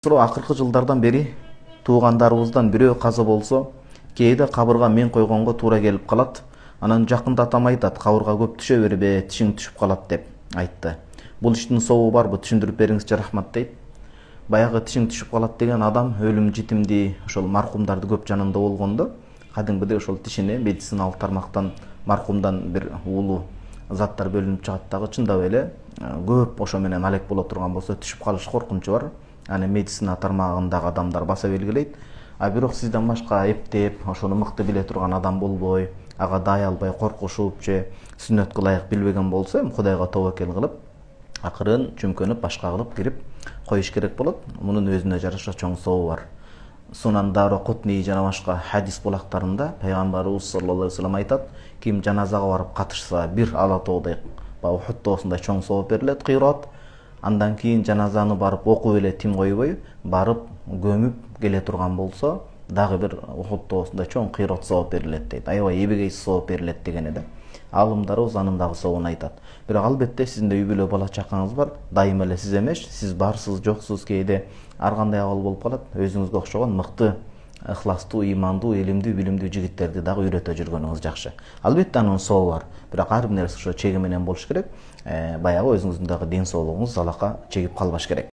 Акыркы жылдардан бери туугандарыбыздан бирөө каза болсо, кээде кабырга мен койгонго туура келип калат. Анан жакында атам айтат, кабырга көп түшө бербе, тишиң түшүп калат деп айтты. Бул иштин сообу барбы? Түшүндүрүп бериңизчи, рахмат дейт. Баягы тишиң түшүп калат деген адам өлүм житимди, ошол маркумдарды көп жанында болгондо, кадимгидей ошол тишине медициналык тармактан маркумдан бир уулуу заттар бөлүнүп чыгат дагы, чындап эле көп ошо менен алек боло турган болсо түшүп калыш коркунучу бар. Аны медицина тармагындагы адамдар баса белгилейт. А бирок сизден башка эптеп, ошону мыкты биле турган адам болбой, ага дай албай коркушуп же сүннөткө ылайык билбеген болсо, Кудайга тобокел кылып, акырын чүмкөнүп, башка кылып кирип коюш керек болот. Мунун өзүнө жараша чоң сообу бар. Сунан Дару Кутни жана башка хадис булактарында пайгамбарыбыз саллаллаху алейхи вассалам айтат: ким жаназага барып катышса, бир ала тоодой, Ухуд тоосундай чоң сооп берилет, кыйрат. Андан кийин жаназаны барып окуп эле тим койбой, барып көмүп келе турган болсо, дагы бир Ухуд тоосундай чоң кыйрат сооп берилет дейт. Аябай эбегей сооп берилет деген эде. Алымдарыбыз анын дагы сообун айтат. Бирок албетте сиздин да үй бүлө бала чакаңыз бар. Дайыма эле сиз эмес, сиз барсыз, жоксуз, кээде ар кандай абал болуп калат. Өзүңүзгө окшогон мыкты, ыхластуу, ыймандуу, илимдүү, билимдүү жигиттерди дагы үйрөтө жүргөнүңүз жакшы. Албетте анын сообу бар. Бирок ар бир нерсе ошо чеги менен болуш керек. Баягы өзүңүздүн дагы ден соолугуңуз залака чегип калбаш керек.